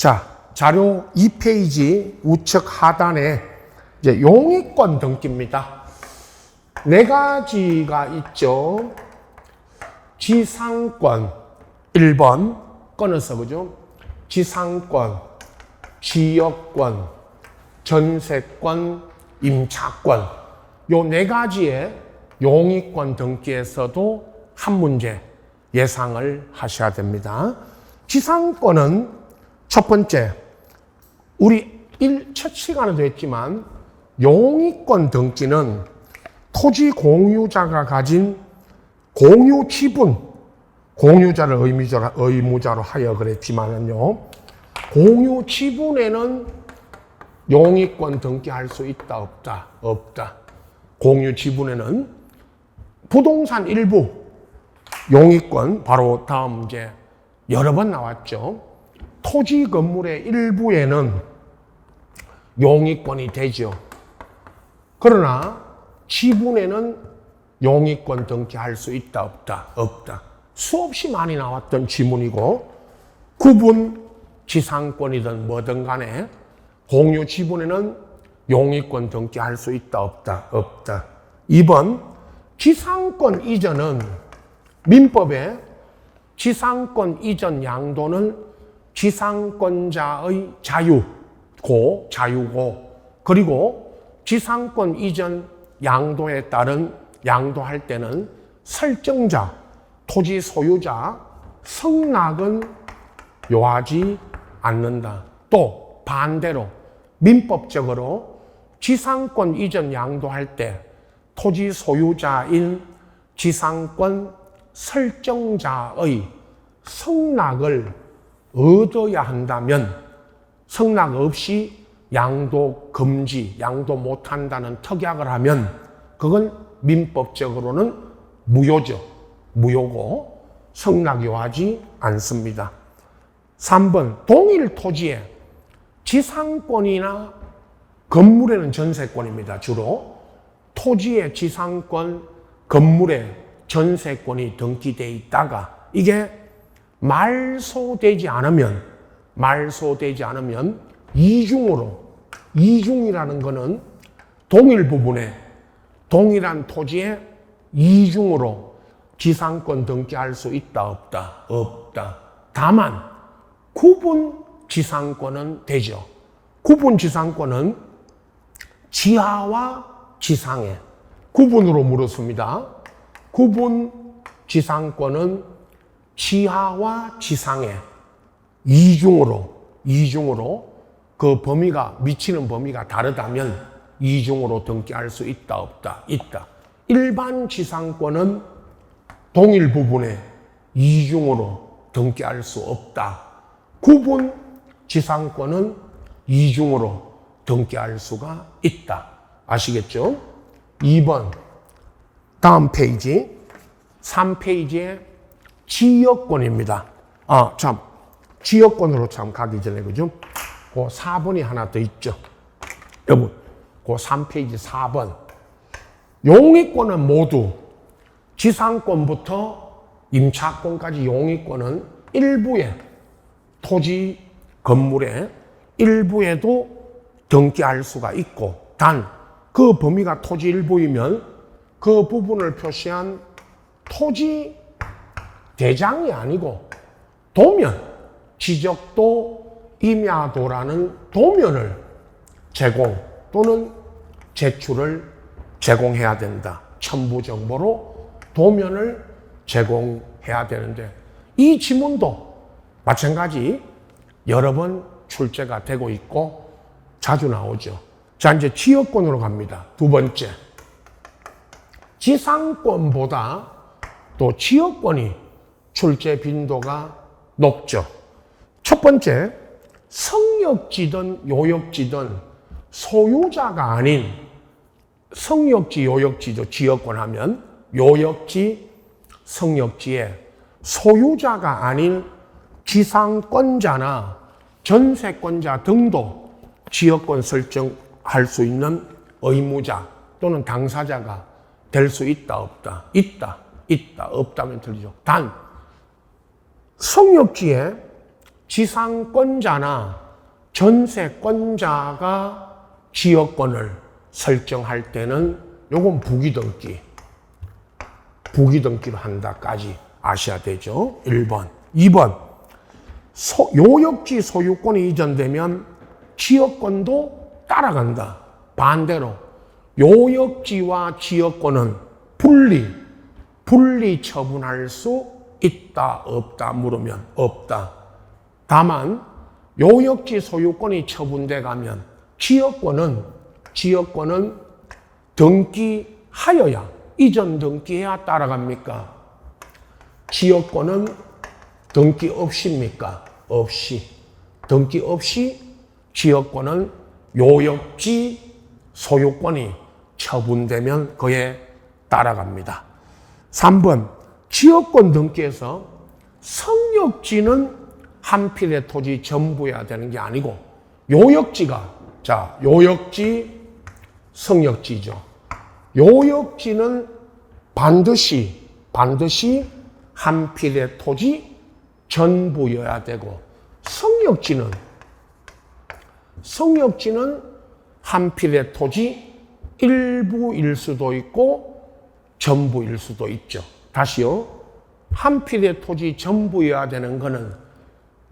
자, 자료 2페이지 우측 하단에 이제 용의권 등기입니다. 네 가지가 있죠. 지상권 1번 끊어서 그죠? 지상권, 지역권, 전세권, 임차권 요 네 가지의 용의권 등기에서도 한 문제 예상을 하셔야 됩니다. 지상권은 첫 번째, 우리 첫 시간에도 했지만 용의권 등기는 토지 공유자가 가진 공유 지분, 공유자를 의무자로 하여 그랬지만은요, 공유 지분에는 용의권 등기할 수 있다, 없다? 없다. 공유 지분에는 부동산 일부 용의권, 바로 다음 이제 여러 번 나왔죠. 토지 건물의 일부에는 용의권이 되죠. 그러나 지분에는 용의권 등기할 수 있다, 없다? 없다. 수없이 많이 나왔던 지문이고, 구분 지상권이든 뭐든 간에 공유 지분에는 용의권 등기할 수 있다, 없다? 없다. 2번, 지상권 이전은 민법에 지상권 이전 양도는 지상권자의 자유고, 그리고 지상권 이전 양도에 따른 양도할 때는 설정자, 토지 소유자 승낙은 요하지 않는다. 또 반대로 민법적으로 지상권 이전 양도할 때 토지 소유자인 지상권 설정자의 승낙을 얻어야 한다면 승낙 없이 양도 금지, 양도 못한다는 특약을 하면 그건 민법적으로는 무효죠. 무효고 승낙 요하지 않습니다. 3번, 동일 토지에 지상권이나 건물에는 전세권입니다. 주로 토지의 지상권, 건물에 전세권이 등기되어 있다가 이게 말소되지 않으면 이중이라는 것은 동일 부분에 동일한 토지에 이중으로 지상권 등기할 수 있다, 없다? 없다. 다만 구분 지상권은 되죠. 구분 지상권은 지하와 지상에 구분으로 물었습니다. 구분 지상권은 지하와 지상에 이중으로 그 범위가 미치는 범위가 다르다면 이중으로 등기할 수 있다, 없다? 있다. 일반 지상권은 동일 부분에 이중으로 등기할 수 없다. 구분 지상권은 이중으로 등기할 수가 있다. 아시겠죠? 2번 다음 페이지 3페이지에 지역권입니다. 지역권으로 가기 전에 그죠? 그 4번이 하나 더 있죠. 여러분, 그 3페이지 4번. 용의권은 모두 지상권부터 임차권까지 용의권은 일부에 토지 건물의 일부에도 등기할 수가 있고, 단 그 범위가 토지 일부이면 그 부분을 표시한 토지 대장이 아니고 도면, 지적도 임야도라는 도면을 제공 또는 제출을 제공해야 된다. 첨부 정보로 도면을 제공해야 되는데 이 지문도 마찬가지 여러 번 출제가 되고 있고 자주 나오죠. 자, 이제 지역권으로 갑니다. 두 번째. 지상권보다 또 지역권이 출제 빈도가 높죠. 첫 번째, 성역지든 요역지든 소유자가 아닌 성역지, 요역지도 지역권 하면 요역지, 성역지에 소유자가 아닌 지상권자나 전세권자 등도 지역권 설정할 수 있는 의무자 또는 당사자가 될 수 있다, 없다? 있다. 없다면 틀리죠. 단 성역지에 지상권자나 전세권자가 지역권을 설정할 때는 요건 부기등기. 부기등기로 한다까지 아셔야 되죠. 1번. 2번. 요역지 소유권이 이전되면 지역권도 따라간다. 반대로 요역지와 지역권은 분리 처분할 수 있다, 없다 물으면 없다. 다만 요역지 소유권이 처분돼 가면 지역권은 등기하여야, 이전 등기해야 따라갑니까? 지역권은 등기 없입니까? 없이. 등기 없이 지역권은 요역지 소유권이 처분되면 그에 따라갑니다. 3번. 지역권 등기에서 성역지는 한 필의 토지 전부여야 되는 게 아니고 요역지 성역지죠. 요역지는 반드시 한 필의 토지 전부여야 되고 성역지는 한 필의 토지 일부일 수도 있고 전부일 수도 있죠. 다시요. 한 필의 토지 전부여야 되는 거는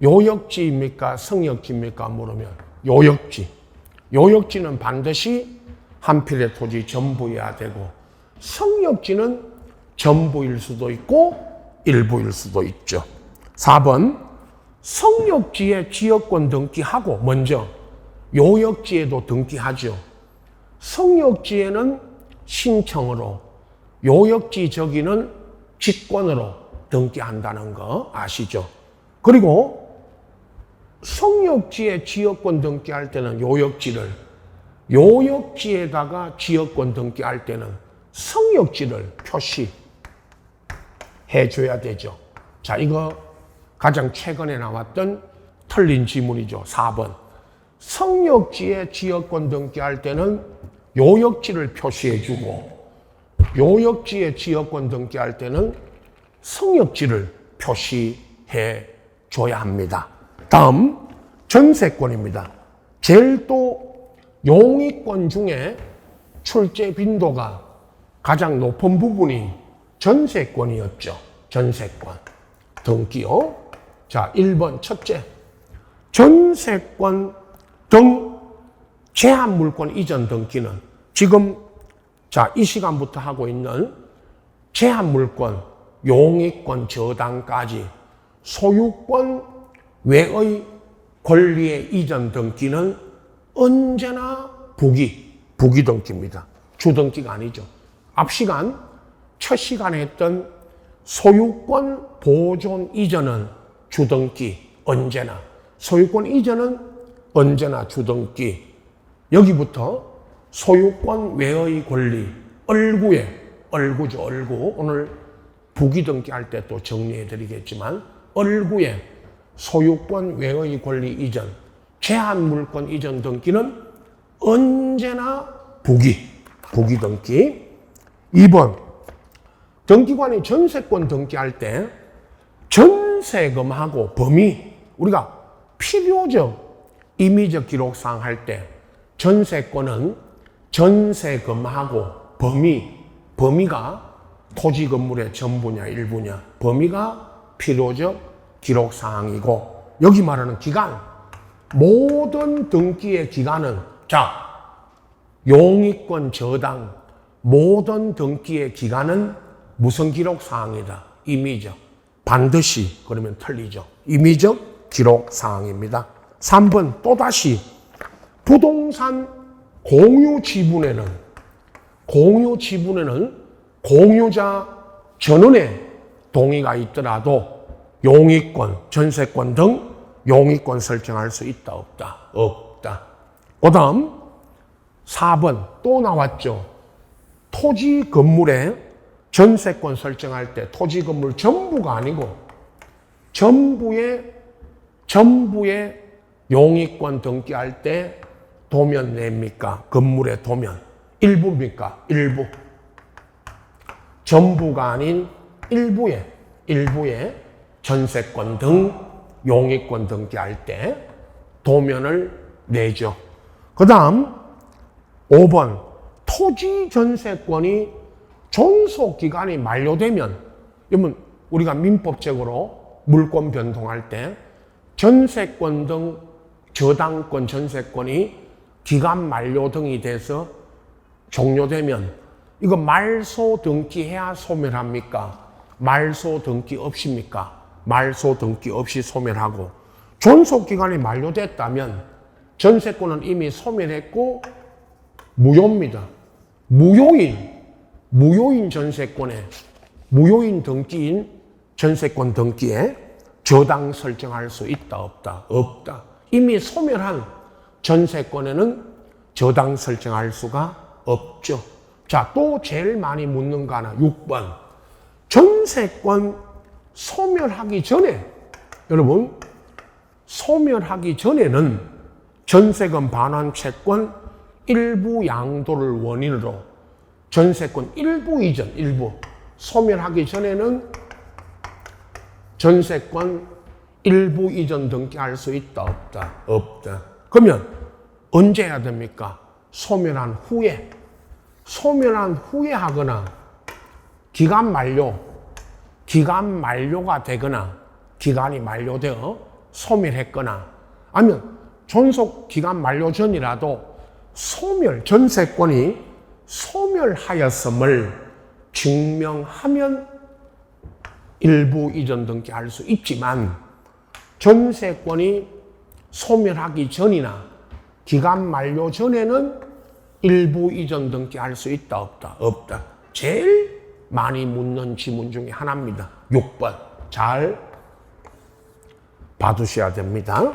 요역지입니까? 성역지입니까? 물으면 요역지. 요역지는 반드시 한 필의 토지 전부여야 되고 성역지는 전부일 수도 있고 일부일 수도 있죠. 4번. 성역지에 지역권 등기하고 먼저 요역지에도 등기하죠. 성역지에는 신청으로, 요역지 저기는 직권으로 등기한다는 거 아시죠? 그리고 성역지에 지역권 등기할 때는 요역지에다가 지역권 등기할 때는 성역지를 표시해줘야 되죠. 자, 이거 가장 최근에 나왔던 틀린 지문이죠. 4번. 성역지에 지역권 등기할 때는 요역지를 표시해주고 요역지에 지역권 등기할 때는 성역지를 표시해줘야 합니다. 다음 전세권입니다. 제일 또 용익권 중에 출제 빈도가 가장 높은 부분이 전세권이었죠. 전세권 등기요. 자, 1번 첫째. 전세권 등 제한물권 이전 등기는 지금 이 시간부터 하고 있는 제한물권, 용익권 저당까지 소유권 외의 권리의 이전 등기는 언제나 부기 등기입니다. 주등기가 아니죠. 첫 시간에 했던 소유권 보존 이전은 주등기, 언제나. 소유권 이전은 언제나 주등기. 여기부터 소유권 외의 권리, 얼구죠. 오늘 부기등기 할 때 또 정리해 드리겠지만, 얼구에 소유권 외의 권리 이전, 제한물권 이전 등기는 언제나 부기등기. 2번, 등기관이 전세권 등기할 때 전세금하고 범위, 우리가 필요적 임의적 기록사항 할 때 전세권은 전세금하고 범위가 토지 건물의 전부냐 일부냐, 범위가 필요적 기록사항이고, 여기 말하는 기간, 모든 등기의 기간은 용익권 저당 모든 등기의 기간은 무슨 기록사항이다? 임의적. 반드시 그러면 틀리죠. 임의적 기록사항입니다. 3번 또다시 부동산 공유지분에는 공유자 전원의 동의가 있더라도 용익권, 전세권 등 용익권 설정할 수 있다, 없다? 없다. 그 다음 4번 또 나왔죠. 토지 건물에 전세권 설정할 때 토지 건물 전부가 아니고 전부의 용익권 등기할 때 도면 냅니까? 건물의 도면. 일부입니까? 일부. 전부가 아닌 일부의 전세권 등 용익권 등기할 때 도면을 내죠. 그 다음 5번 토지 전세권이 존속기간이 만료되면, 그러면 우리가 민법적으로 물권 변동할 때 전세권 등 저당권 전세권이 기간 만료 등이 돼서 종료되면 이거 말소 등기해야 소멸합니까? 말소 등기 없입니까? 말소 등기 없이 소멸하고, 존속기간이 만료됐다면 전세권은 이미 소멸했고 무효입니다. 무효인 전세권에, 무효인 등기인 전세권 등기에 저당 설정할 수 있다 없다? 없다. 이미 소멸한 전세권에는 저당 설정할 수가 없죠. 자, 또 제일 많이 묻는 거 하나, 6번. 전세권 소멸하기 전에, 여러분, 소멸하기 전에는 전세금 반환 채권 일부 양도를 원인으로 전세권 일부 이전, 일부 소멸하기 전에는 전세권 일부 이전 등기할 수 있다 없다? 없다. 그러면 언제 해야 됩니까? 소멸한 후에. 소멸한 후에 하거나 기간 만료가 되거나 기간이 만료되어 소멸했거나, 아니면 존속 기간 만료 전이라도 전세권이 소멸하였음을 증명하면 일부 이전 등기할 수 있지만, 전세권이 소멸하기 전이나 기간 만료 전에는 일부 이전 등기할 수 있다 없다? 없다. 제일 많이 묻는 지문 중에 하나입니다. 6번 잘 봐두셔야 됩니다.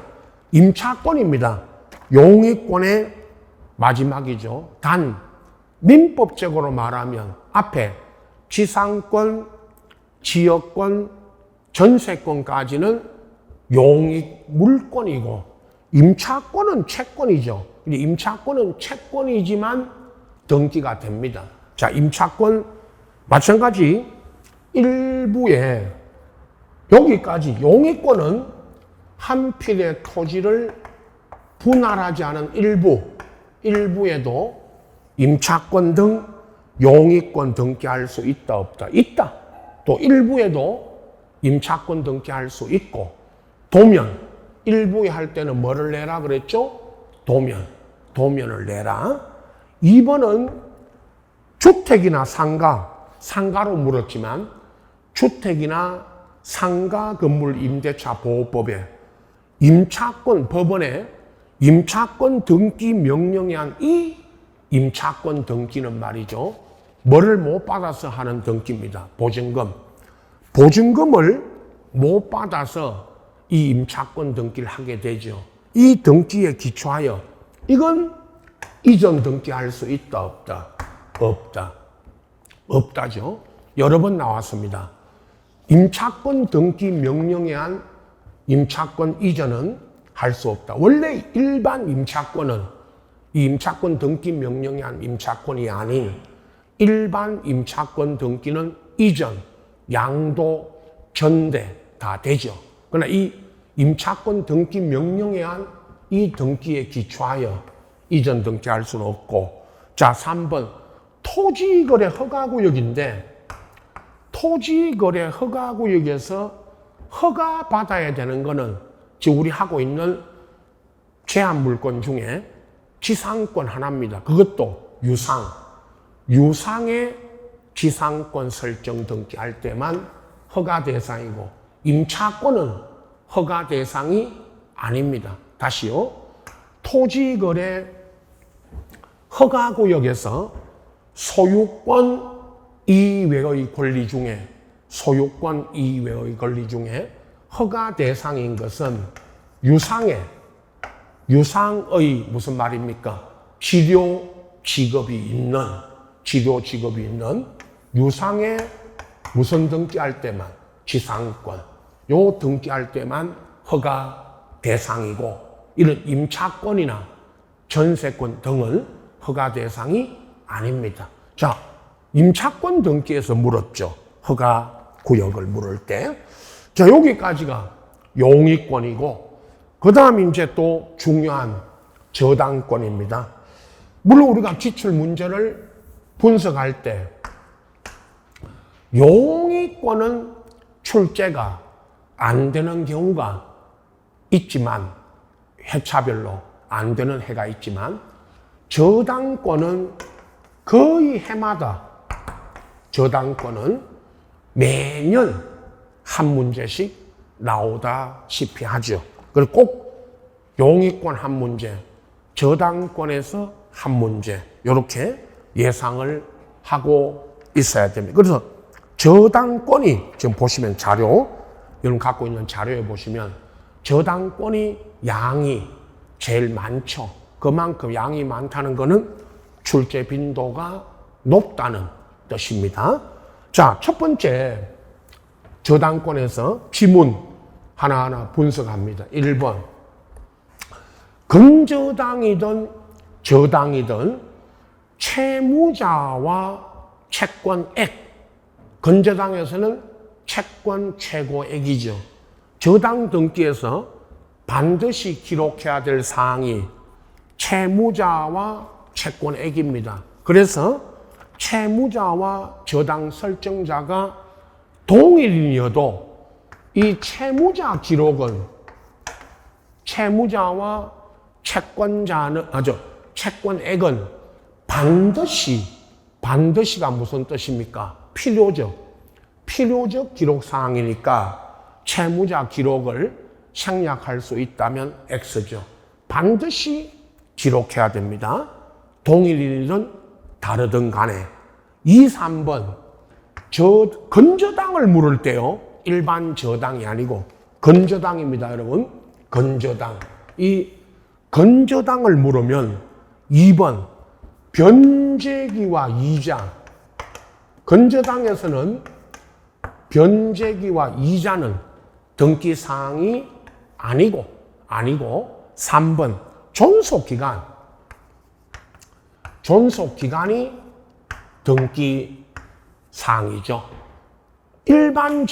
임차권입니다. 용익권의 마지막이죠. 단 민법적으로 말하면 앞에 지상권, 지역권, 전세권까지는 용익 물권이고, 임차권은 채권이죠. 임차권은 채권이지만 등기가 됩니다. 자, 임차권 마찬가지 일부에 여기까지 용익권은 한 필의 토지를 분할하지 않은 일부에도 임차권 등 용익권 등기할 수 있다 없다? 있다. 또 일부에도 임차권 등기할 수 있고, 도면 일부에 할 때는 뭐를 내라 그랬죠? 도면을 내라. 2번은 주택이나 상가로 물었지만 주택이나 상가 건물 임대차 보호법에 법원에 임차권 등기 명령에 한 이 임차권 등기는 말이죠, 뭐를 못 받아서 하는 등기입니다. 보증금을 못 받아서 이 임차권 등기를 하게 되죠. 이 등기에 기초하여 이건 이전 등기할 수 있다 없다? 없다. 없다죠. 여러 번 나왔습니다. 임차권 등기 명령에 한 임차권 이전은 할 수 없다. 원래 일반 임차권은 이 임차권 등기 명령에 한 임차권이 아닌 일반 임차권 등기는 이전, 양도, 전대 다 되죠. 그러나 이 임차권 등기 명령에 한 이 등기에 기초하여 이전 등기할 수는 없고. 자, 3번 토지거래 허가구역인데, 토지거래 허가구역에서 허가받아야 되는 거는 지금 우리 하고 있는 제한물권 중에 지상권 하나입니다. 그것도 유상의 지상권 설정 등기할 때만 허가 대상이고, 임차권은 허가 대상이 아닙니다. 다시요. 토지거래 허가구역에서 소유권 이외의 권리 중에 허가 대상인 것은 유상의 무슨 말입니까? 치료 직업이 있는 유상의 무슨 등기할 때만, 지상권 요 등기할 때만 허가 대상이고, 이런 임차권이나 전세권 등은 허가 대상이 아닙니다. 자, 임차권 등기에서 물었죠. 허가 구역을 물을 때. 자, 여기까지가 용의권이고, 그 다음 이제 또 중요한 저당권입니다. 물론 우리가 기출 문제를 분석할 때 용의권은 출제가 안 되는 경우가 있지만, 해차별로 안 되는 해가 있지만, 저당권은 거의 해마다 저당권은 매년 한 문제씩 나오다시피 하죠. 그리고 꼭 용의권 한 문제, 저당권에서 한 문제, 이렇게 예상을 하고 있어야 됩니다. 그래서 저당권이 지금 보시면 자료, 여러분 갖고 있는 자료에 보시면 저당권이 양이 제일 많죠. 그만큼 양이 많다는 것은 출제 빈도가 높다는 뜻입니다. 자, 첫 번째 저당권에서 지문 하나하나 분석합니다. 1번, 근저당이든 저당이든 채무자와 채권액, 근저당에서는 채권 최고액이죠. 저당 등기에서 반드시 기록해야 될 사항이 채무자와 채권액입니다. 그래서 채무자와 저당 설정자가 동일인이어도 이 채무자 기록은 채무자와 채권액은 반드시가 무슨 뜻입니까? 필요적 기록 사항이니까 채무자 기록을 생략할 수 있다면 X죠. 반드시 기록해야 됩니다. 동일인이든 다르든 간에. 2, 3번 근저당을 물을 때요, 일반 저당이 아니고 근저당입니다, 여러분. 근저당. 이 근저당을 물으면 2번 변제기와 이자. 근저당에서는 변제기와 이자는 등기 사항이 아니고 3번 존속기간이 등기 사항이죠. 일반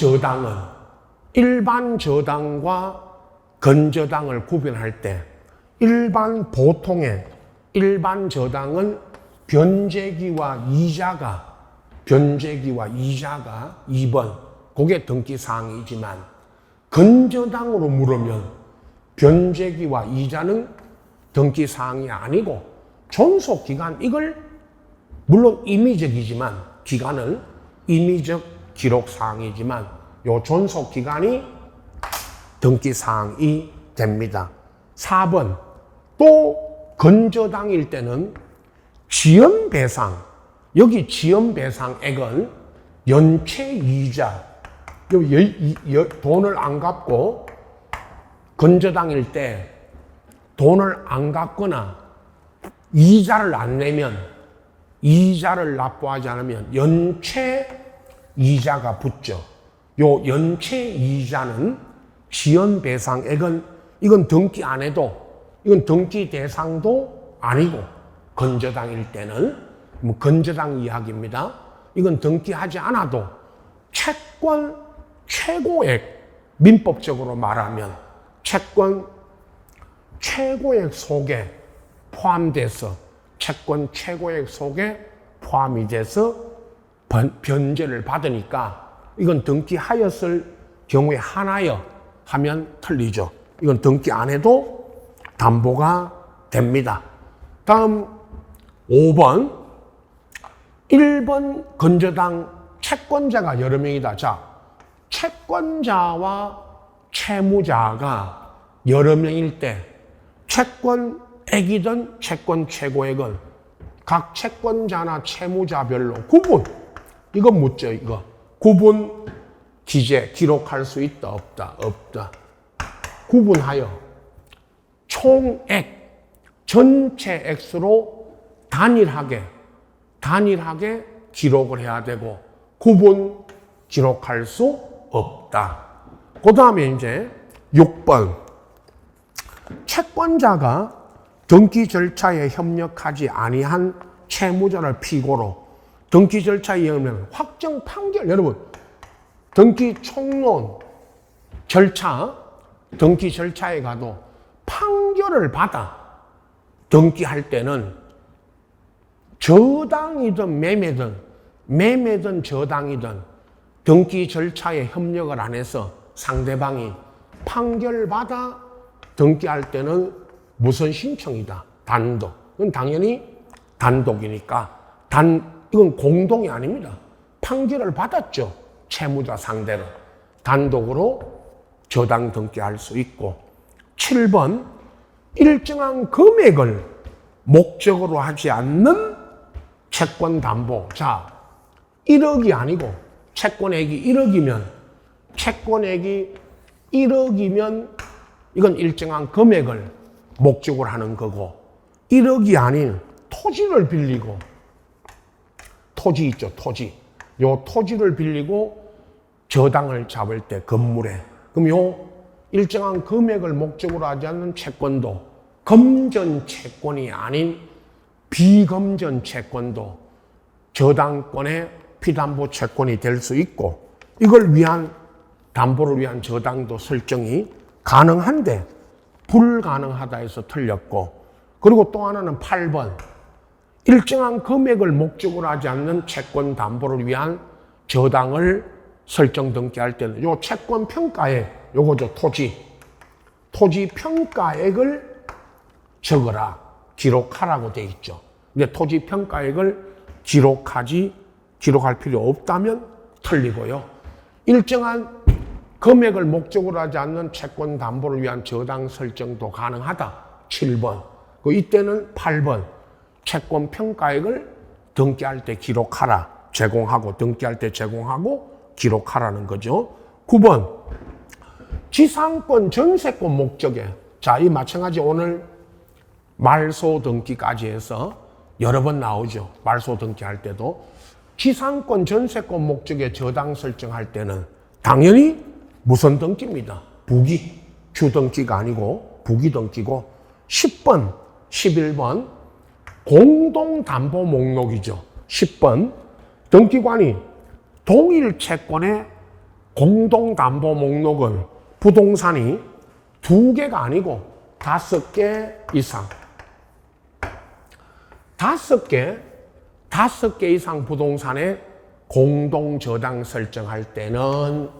저당과 근저당을 구별할 때 보통의 일반 저당은 변제기와 이자가 2번, 그게 등기 사항이지만 근저당으로 물으면 변제기와 이자는 등기 사항이 아니고 존속기간, 이걸 물론 임의적이지만 기간은 임의적 기록 사항이지만 요 존속기간이 등기 사항이 됩니다. 4번 또 근저당일 때는 지연배상, 여기 지연배상액은 연체이자, 돈을 안 갚고 근저당일 때 돈을 안 갚거나 이자를 안 내면, 이자를 납부하지 않으면 연체이자가 붙죠. 요 연체이자는 지연배상액은 이건 등기 안 해도, 이건 등기 대상도 아니고 근저당일 때는 근저당 이야기입니다. 이건 등기하지 않아도 채권 최고액, 민법적으로 말하면 채권 최고액 속에 포함돼서, 채권 최고액 속에 포함이 돼서 변제를 받으니까 이건 등기하였을 경우에 하나여 하면 틀리죠. 이건 등기 안 해도 담보가 됩니다. 다음 5번 1번 근저당 채권자가 여러 명이다. 자, 채권자와 채무자가 여러 명일 때 채권액이든 채권 최고액은 각 채권자나 채무자별로 구분, 이거 묻죠. 이거 구분 기재 기록할 수 있다 없다. 구분하여 총액 전체 액수로 단일하게 기록을 해야 되고 구분 기록할 수 없다. 그 다음에 이제 6번 채권자가 등기 절차에 협력하지 아니한 채무자를 피고로 등기 절차에 의하면 확정 판결, 여러분 등기 총론 절차 등기 절차에 가도 판결을 받아 등기할 때는 저당이든 매매든 저당이든 등기 절차에 협력을 안 해서 상대방이 판결받아 등기할 때는 무슨 신청이다. 단독. 그건 당연히 단독이니까 이건 공동이 아닙니다. 판결을 받았죠. 채무자 상대로. 단독으로 저당 등기할 수 있고 7번 일정한 금액을 목적으로 하지 않는 채권 담보. 자, 1억이 아니고 채권액이 1억이면 이건 일정한 금액을 목적으로 하는 거고 1억이 아닌 토지를 빌리고 토지 있죠, 토지. 요 토지를 빌리고 저당을 잡을 때 건물에 그럼 요 일정한 금액을 목적으로 하지 않는 채권도 금전 채권이 아닌 비금전 채권도 저당권의 피담보 채권이 될 수 있고 이걸 위한 담보를 위한 저당도 설정이 가능한데 불가능하다 해서 틀렸고 그리고 또 하나는 8번 일정한 금액을 목적으로 하지 않는 채권 담보를 위한 저당을 설정 등기할 때는 요 채권 평가액 요거죠 토지 평가액을 적어라 기록하라고 돼 있죠. 근데 토지 평가액을 기록할 필요 없다면 틀리고요. 일정한 금액을 목적으로 하지 않는 채권 담보를 위한 저당 설정도 가능하다. 7번. 이때는 8번. 채권 평가액을 등기할 때 기록하라. 등기할 때 제공하고 기록하라는 거죠. 9번. 지상권, 전세권 목적에. 자, 이 마찬가지 오늘 말소 등기까지 해서 여러 번 나오죠. 말소 등기할 때도. 지상권, 전세권 목적에 저당 설정할 때는 당연히 무선 등기입니다. 부기, 주등기가 아니고 부기 등기고 10번, 11번 공동담보 목록이죠. 10번 등기관이 동일 채권의 공동담보 목록을 부동산이 2개가 아니고 5개 이상 5개 이상 부동산에 공동저당 설정할 때는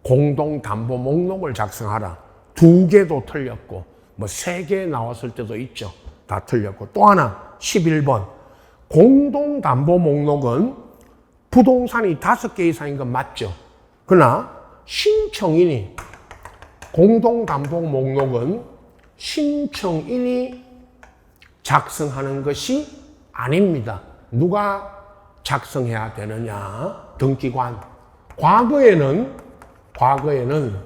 공동담보 목록을 작성하라. 2개도 틀렸고, 3개 나왔을 때도 있죠. 다 틀렸고. 또 하나, 11번. 공동담보 목록은 부동산이 5개 이상인 건 맞죠. 그러나, 공동담보 목록은 신청인이 작성하는 것이 아닙니다. 누가 작성해야 되느냐? 등기관. 과거에는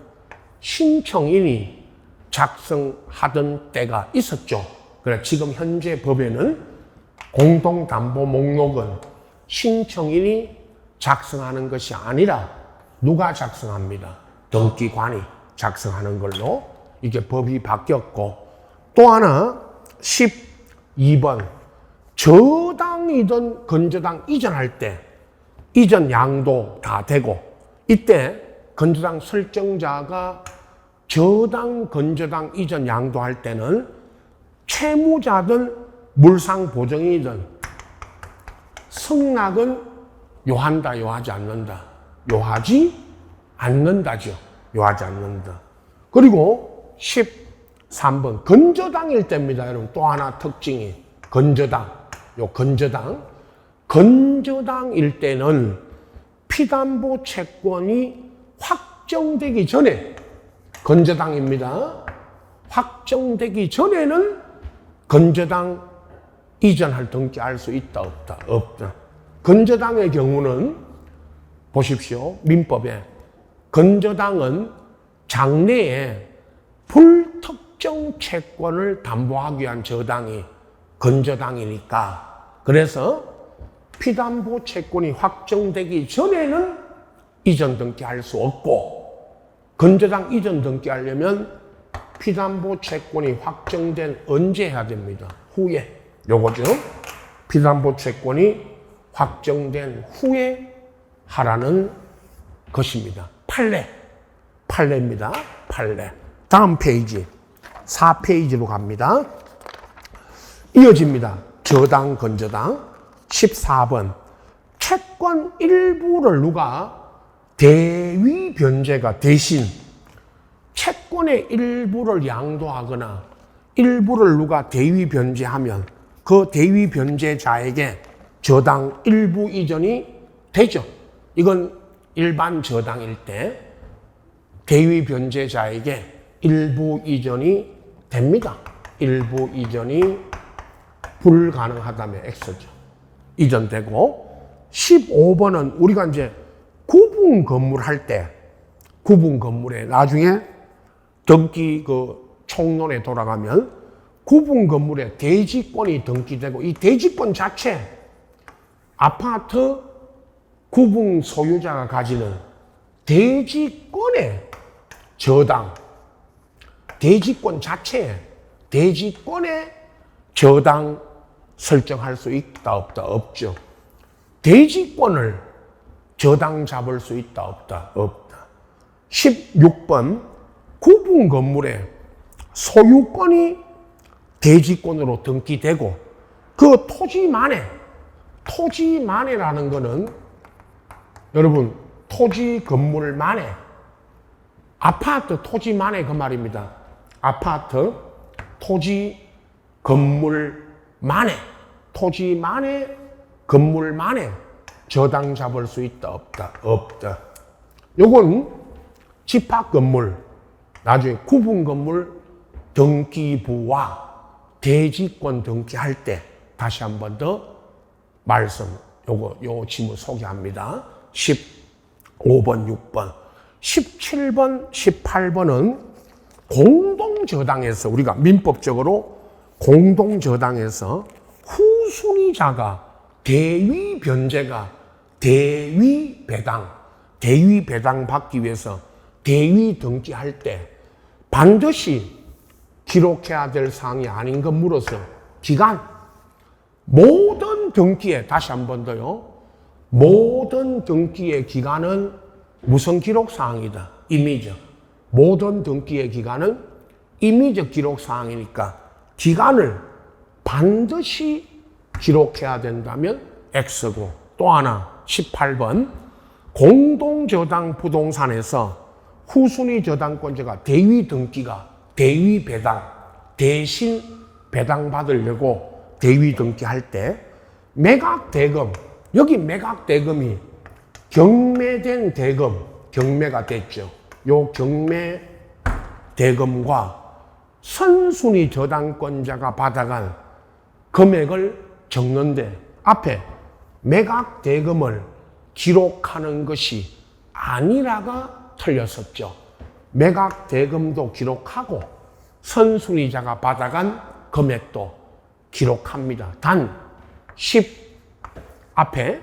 신청인이 작성하던 때가 있었죠. 그래 지금 현재 법에는 공동담보 목록은 신청인이 작성하는 것이 아니라 누가 작성합니다. 등기관이 작성하는 걸로 이게 법이 바뀌었고 또 하나 12번 저당이든 건저당 이전할 때 이전 양도 다 되고 이때 건저당 설정자가 저당, 건저당 이전 양도할 때는 채무자든 물상보증이든 승낙은 요한다, 요하지 않는다. 요하지 않는다죠. 요하지 않는다. 그리고 13번 건저당일 때입니다. 여러분 또 하나 특징이 건저당일 때는 피담보 채권이 확정되기 전에 건저당입니다. 확정되기 전에는 건저당 이전할 등기할 수 있다 없다? 없다. 건저당의 경우는 보십시오. 민법에 건저당은 장래에 불특정 채권을 담보하기 위한 저당이 건저당이니까 그래서 피담보 채권이 확정되기 전에는 이전 등기할 수 없고 건저당 이전 등기하려면 피담보 채권이 확정된 언제 해야 됩니다. 후에. 요거죠. 피담보 채권이 확정된 후에 하라는 것입니다. 판례입니다. 판례. 다음 페이지 4페이지로 갑니다. 이어집니다. 저당, 건저당. 14번. 채권 일부를 누가 대위 변제가 대신 채권의 일부를 양도하거나 일부를 누가 대위 변제하면 그 대위 변제자에게 저당 일부 이전이 되죠. 이건 일반 저당일 때 대위 변제자에게 일부 이전이 됩니다. 일부 이전이 불가능하다면 X죠. 이전되고 15번은 우리가 이제 구분 건물 할 때 구분 건물에 나중에 등기 총론에 돌아가면 구분 건물에 대지권이 등기되고 이 대지권 자체 아파트 구분 소유자가 가지는 대지권의 저당, 대지권 자체에 대지권의 저당 설정할 수 있다 없다 없죠. 대지권을 저당 잡을 수 있다 없다 없다. 16번 구분 건물에 소유권이 대지권으로 등기되고 그 토지만해라는 거는 여러분 토지 건물 만해 아파트 토지만해 그 말입니다. 아파트 토지 건물 만해 토지만해 건물 만해 저당 잡을 수 있다 없다 없다. 요건 집합 건물 나중에 구분 건물 등기부와 대지권 등기할 때 다시 한 번 더 말씀 요 지문 소개합니다. 15번 6번 17번 18번은 공동저당에서 우리가 민법적으로 공동저당에서 후순위자가 대위 변제가 대위 배당 받기 위해서 대위 등기할 때 반드시 기록해야 될 사항이 아닌 것으로서 기간 모든 등기에 다시 한 번 더요. 모든 등기의 기간은 무슨 기록 사항이다. 임의적. 모든 등기의 기간은 임의적 기록 사항이니까 기간을 반드시 기록해야 된다면 X고 또 하나 18번 공동저당 부동산에서 후순위 저당권자가 대위 등기가 대위 배당 대신 배당 받으려고 대위 등기할 때 매각 대금 여기 매각 대금이 경매된 대금 경매가 됐죠. 요 경매 대금과 선순위 저당권자가 받아간 금액을 적는데 앞에 매각 대금을 기록하는 것이 아니라가 틀렸었죠. 매각 대금도 기록하고 선순위자가 받아간 금액도 기록합니다. 단 앞에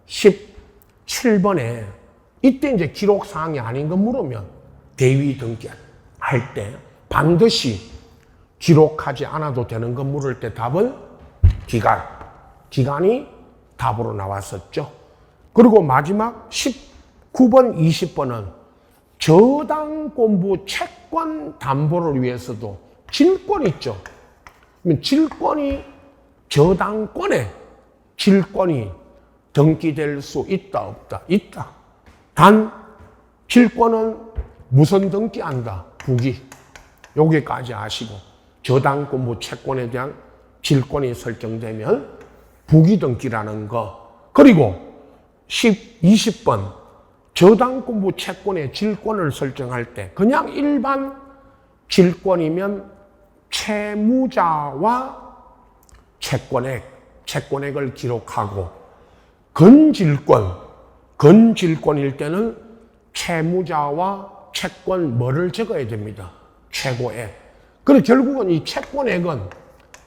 17번에 이때 이제 기록 사항이 아닌 거 물으면 대위 등기할 때 반드시 기록하지 않아도 되는 거 물을 때 답은 기간이 답으로 나왔었죠. 그리고 마지막 19번 20번은 저당권부 채권 담보를 위해서도 질권 있죠. 질권이 저당권에 질권이 등기될 수 있다 없다 있다. 단 질권은 무슨 등기한다 부기 여기까지 아시고 저당권부 채권에 대한 질권이 설정되면 부기 등기라는 거. 그리고 20번 저당권부 채권의 질권을 설정할 때 그냥 일반 질권이면 채무자와 채권액을 기록하고 건질권일 때는 채무자와 채권 뭐를 적어야 됩니다. 최고액. 그리고 결국은 이 채권액은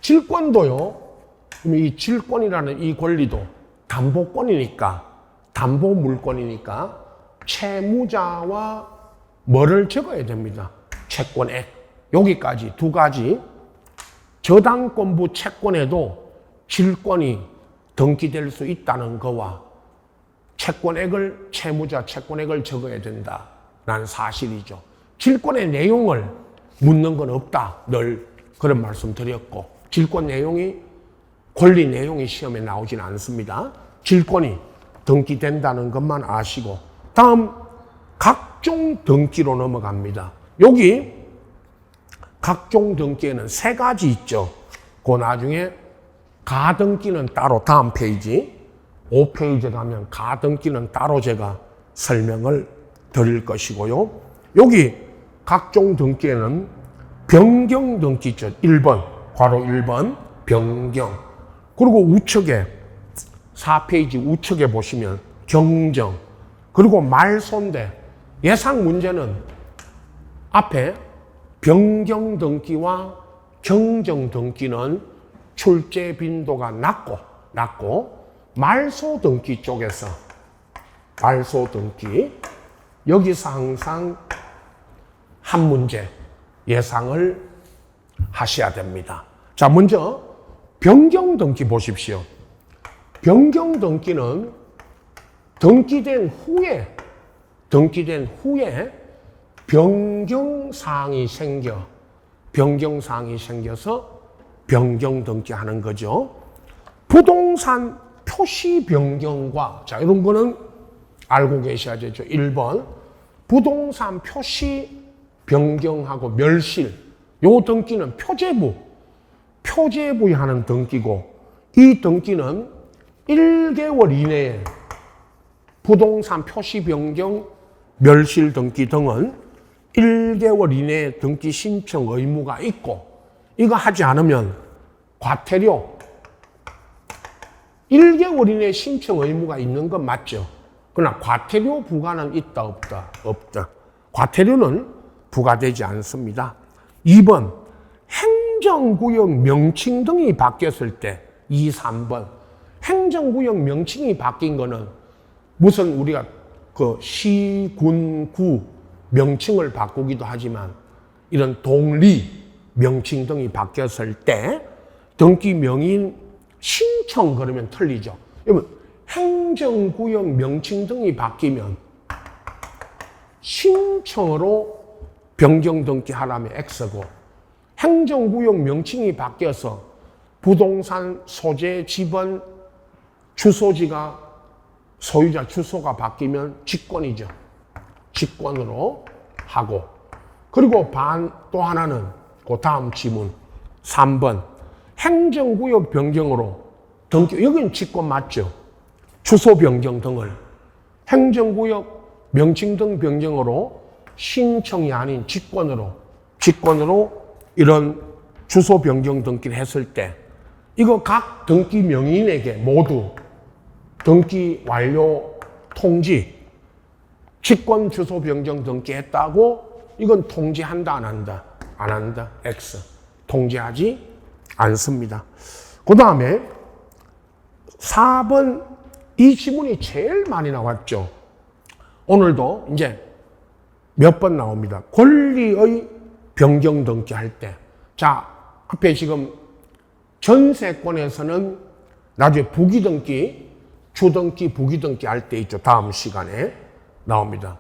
질권도요. 이 질권이라는 이 권리도 담보권이니까 담보물권이니까 채무자와 뭐를 적어야 됩니다. 채권액. 여기까지 두 가지 저당권부 채권에도 질권이 등기될 수 있다는 거와 채권액을 채무자 채권액을 적어야 된다라는 사실이죠. 질권의 내용을 묻는 건 없다. 늘 그런 말씀 드렸고, 질권 내용이, 권리 내용이 시험에 나오진 않습니다. 질권이 등기된다는 것만 아시고, 다음 각종 등기로 넘어갑니다. 여기 각종 등기에는 세 가지 있죠. 그 나중에 가등기는 따로 다음 페이지 5페이지에 가면 가등기는 따로 제가 설명을 드릴 것이고요. 여기 각종 등기에는 변경 등기 있죠. 1번, 괄호 1번 변경. 그리고 우측에 4페이지 우측에 보시면 경정. 그리고 말소인데 예상 문제는 앞에 변경 등기와 경정 등기는 출제 빈도가 낮고 말소 등기 쪽에서 말소 등기 여기서 항상 한 문제 예상을 하셔야 됩니다. 자, 먼저 변경 등기 보십시오. 변경 등기는 등기된 후에 변경사항이 생겨서 변경 등기하는 거죠. 부동산 표시 변경과, 자, 이런 거는 알고 계셔야 되죠. 1번, 부동산 표시 변경하고 멸실. 요 등기는 표제부에 하는 등기고, 이 등기는 1개월 이내에 부동산 표시 변경, 멸실 등기 등은 1개월 이내에 등기 신청 의무가 있고, 이거 하지 않으면 과태료 1개월 이내에 신청 의무가 있는 건 맞죠. 그러나 과태료 부과는 있다 없다? 없다. 과태료는 부과되지 않습니다. 2번 행정구역 명칭 등이 바뀌었을 때 2, 3번 행정구역 명칭이 바뀐 거는 무슨 우리가 그 시, 군, 구 명칭을 바꾸기도 하지만 이런 동리 명칭 등이 바뀌었을 때 등기 명인 신청 그러면 틀리죠. 여러분 행정구역 명칭 등이 바뀌면 신청으로 변경 등기하라면 X고, 행정구역 명칭이 바뀌어서 부동산 소재 지번 주소지가 소유자 주소가 바뀌면 직권이죠. 직권으로 하고, 그리고 또 하나는 그 다음 지문 3번 행정구역 변경으로 등기, 여기는 직권 맞죠. 주소 변경 등을 행정구역 명칭 등 변경으로 신청이 아닌 직권으로 이런 주소 변경 등기를 했을 때 이거 각 등기 명인에게 모두 등기 완료 통지, 직권 주소 변경 등기했다고 이건 통지한다 안 한다? 안 한다. X. 통지하지 않습니다. 그 다음에 4번 이 지문이 제일 많이 나왔죠. 오늘도 이제 몇 번 나옵니다. 권리의 변경 등기 할 때. 자, 앞에 지금 전세권에서는 나중에 부기등기, 주등기, 부기등기 할 때 있죠. 다음 시간에 나옵니다.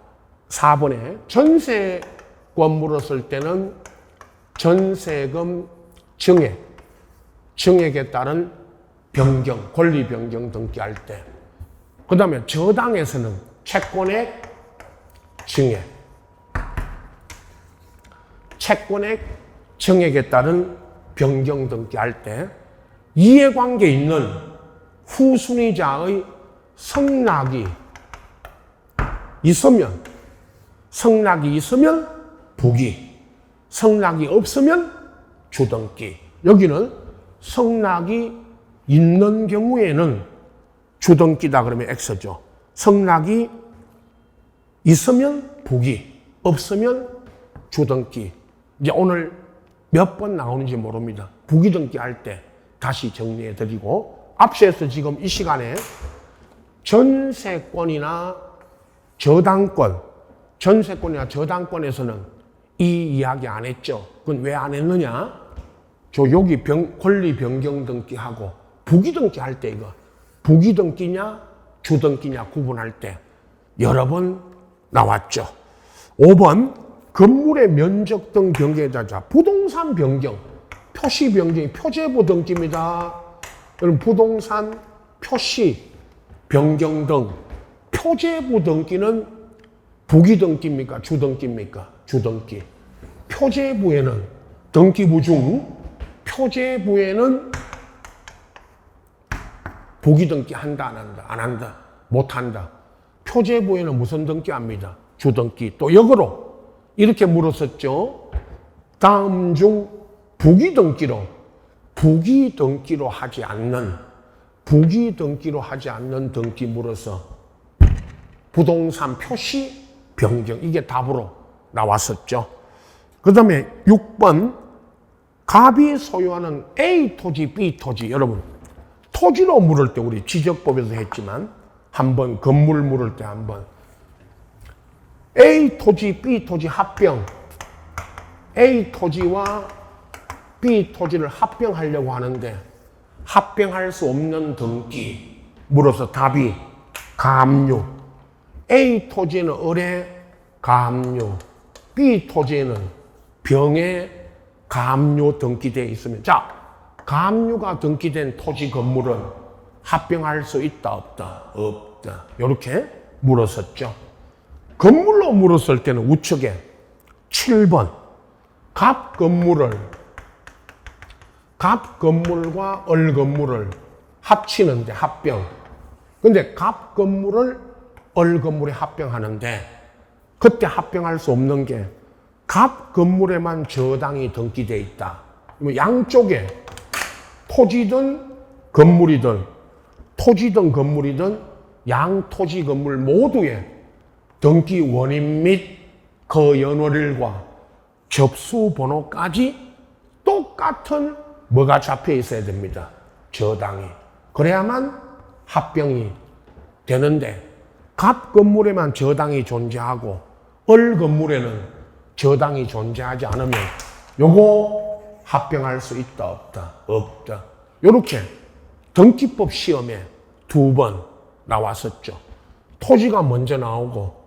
4번에 전세권 물었을 때는 전세금 증액에 따른 변경, 권리 변경 등기 할 때. 그 다음에 저당에서는 채권액 증액. 채권액 증액에 따른 변경 등기 할 때 이해관계 있는 후순위자의 성락이 있으면 부기, 성락이 없으면 주등기. 여기는 성락이 있는 경우에는 주등기다 그러면 X죠. 성락이 있으면 부기, 없으면 주등기. 이제 오늘 몇 번 나오는지 모릅니다. 부기등기 할 때 다시 정리해 드리고, 앞서서 지금 이 시간에 전세권이나 저당권에서는 이 이야기 안 했죠. 그건 왜 안 했느냐? 여기 권리 변경 등기하고 부기등기 할 때 이거 부기등기냐 주등기냐 구분할 때 여러 번 나왔죠. 5번 건물의 면적 등 변경에 따라 부동산 변경, 표시 변경이 표제부 등기입니다. 여러분 부동산 표시 변경 등 표제부 등기는 부기 등기입니까? 주 등기입니까? 주 등기. 표제부에는 등기부 중 표제부에는 부기 등기 한다 안 한다? 안 한다. 못 한다. 표제부에는 무슨 등기 합니다? 주 등기. 또 역으로 이렇게 물었었죠. 다음 중 부기 등기로 하지 않는 등기 물어서 부동산 표시 변경 이게 답으로 나왔었죠. 그 다음에 6번 갑이 소유하는 A 토지, B 토지. 여러분 토지로 물을 때 우리 지적법에서 했지만 한번 건물 물을 때 한번 A 토지, B 토지 합병 A 토지와 B 토지를 합병하려고 하는데 합병할 수 없는 등기 물어서 답이 가압류. A 토지에는 을에 가압류, B 토지에는 병에 가압류 등기되어 있으면 자, 가압류가 등기된 토지 건물은 합병할 수 있다 없다? 없다. 이렇게 물었었죠. 건물로 물었을 때는 우측에 7번 갑 건물과 을 건물을 합치는데 합병. 근데 갑 건물을 을 건물에 합병하는데 그때 합병할 수 없는 게 갑 건물에만 저당이 등기되어 있다. 양쪽에 토지든 건물이든 양토지 건물 모두에 등기 원인 및 그 연월일과 접수 번호까지 똑같은 뭐가 잡혀 있어야 됩니다. 저당이. 그래야만 합병이 되는데 갑 건물에만 저당이 존재하고 을 건물에는 저당이 존재하지 않으면 요거 합병할 수 있다 없다? 없다. 요렇게 등기법 시험에 2번 나왔었죠. 토지가 먼저 나오고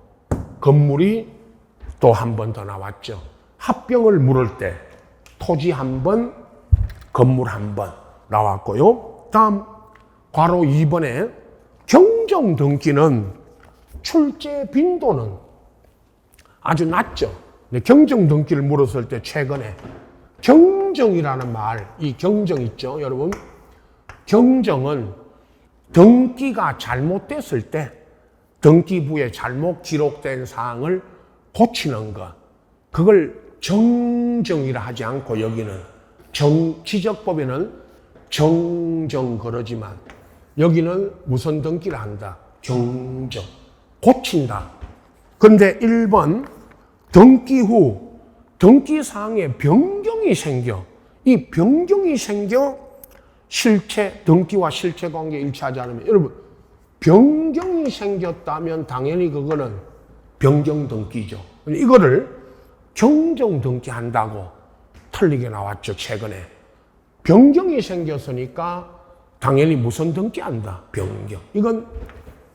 건물이 또 한 번 더 나왔죠. 합병을 물을 때 토지 한 번, 건물 한 번 나왔고요. 다음 괄호 2번에 경정 등기는 출제 빈도는 아주 낮죠. 경정 등기를 물었을 때 최근에 경정이라는 말, 이 경정 있죠, 여러분? 경정은 등기가 잘못됐을 때 등기부에 잘못 기록된 사항을 고치는 것, 그걸 정정이라 하지 않고 여기는 지적법에는 정정 그러지만 여기는 무슨 등기를 한다? 경정. 고친다. 그런데 1번 등기 후 등기사항에 변경이 생겨. 이 변경이 생겨 등기와 실체 관계 일치하지 않으면 여러분 변경이 생겼다면 당연히 그거는 변경 등기죠. 이거를 경정 등기 한다고 틀리게 나왔죠, 최근에. 변경이 생겼으니까 당연히 무슨 등기 한다? 변경. 이건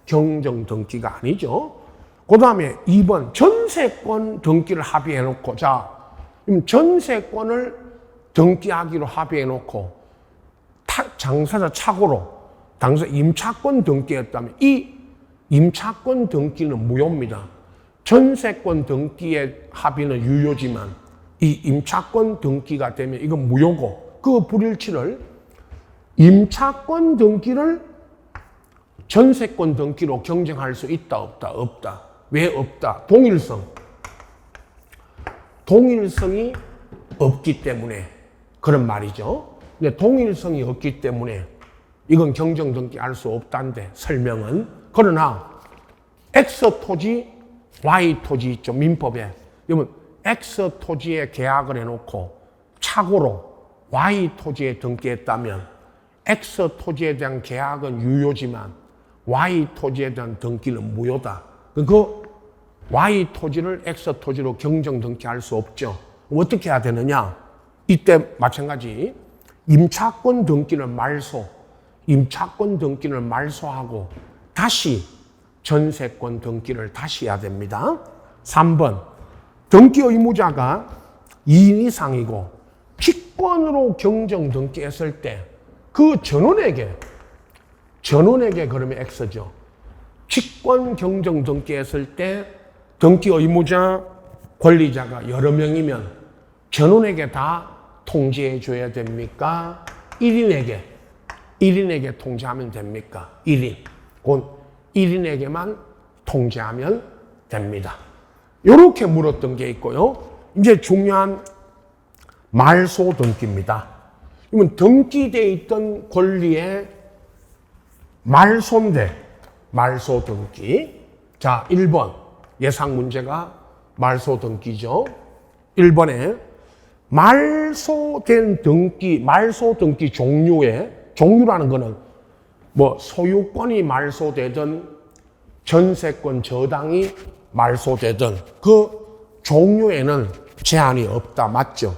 경정 등기가 아니죠. 그 다음에 2번 전세권 등기를 합의해놓고 자, 전세권을 등기하기로 합의해놓고 당사자 착오로 당사자 임차권 등기했다면 이 임차권 등기는 무효입니다. 전세권 등기의 합의는 유효지만 이 임차권 등기가 되면 이건 무효고 그 불일치를 임차권 등기를 전세권 등기로 경쟁할 수 있다 없다? 없다. 왜 없다? 동일성이 없기 때문에 그런 말이죠. 근데 동일성이 없기 때문에 이건 경정 등기 할 수 없다는데 설명은. 그러나 X 토지, Y 토지 있죠, 민법에. 여러분 X 토지에 계약을 해놓고 착오로 Y 토지에 등기했다면 X 토지에 대한 계약은 유효지만 Y 토지에 대한 등기는 무효다. 그 Y 토지를 X 토지로 경정 등기할 수 없죠. 어떻게 해야 되느냐? 이때 마찬가지 임차권 등기를 말소하고 다시 전세권 등기를 다시 해야 됩니다. 3번 등기 의무자가 2인 이상이고 직권으로 경정 등기했을 때 그 전원에게 그러면 X죠. 직권 경정 등기했을 때 등기 의무자 권리자가 여러 명이면 전원에게 다 통지해 줘야 됩니까? 1인에게 통지하면 됩니까? 1인. 곧 1인에게만 통지하면 됩니다. 이렇게 물었던 게 있고요. 이제 중요한 말소 등기입니다. 이건 등기되어 있던 권리의 말소인데, 말소 등기. 자, 1번. 예상 문제가 말소 등기죠. 1번에 말소된 등기, 말소 등기 종류라는 거는 뭐 소유권이 말소되든 전세권 저당이 말소되든 그 종류에는 제한이 없다. 맞죠?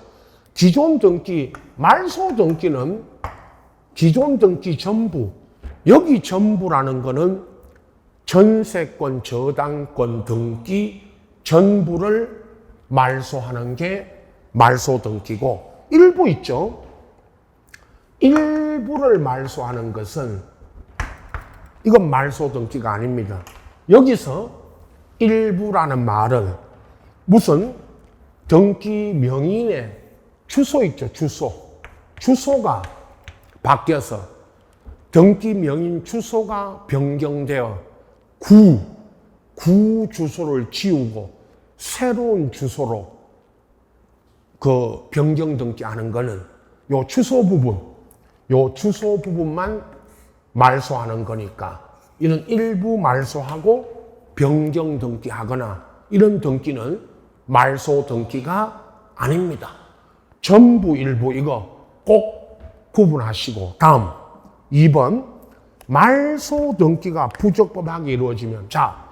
기존 등기, 말소 등기는 기존 등기 전부, 여기 전부라는 거는 전세권, 저당권 등기 전부를 말소하는 게 말소 등기고, 일부 있죠. 일부를 말소하는 것은 이건 말소 등기가 아닙니다. 여기서 일부라는 말은 무슨 등기 명인의 주소 있죠. 주소가 바뀌어서 등기 명인 주소가 변경되어 구 주소를 지우고 새로운 주소로 그 변경 등기하는 거는 요 주소 부분만 말소하는 거니까 이런 일부 말소하고 변경 등기하거나 이런 등기는 말소 등기가 아닙니다. 전부 일부 이거 꼭 구분하시고, 다음 2번 말소 등기가 부적법하게 이루어지면, 자,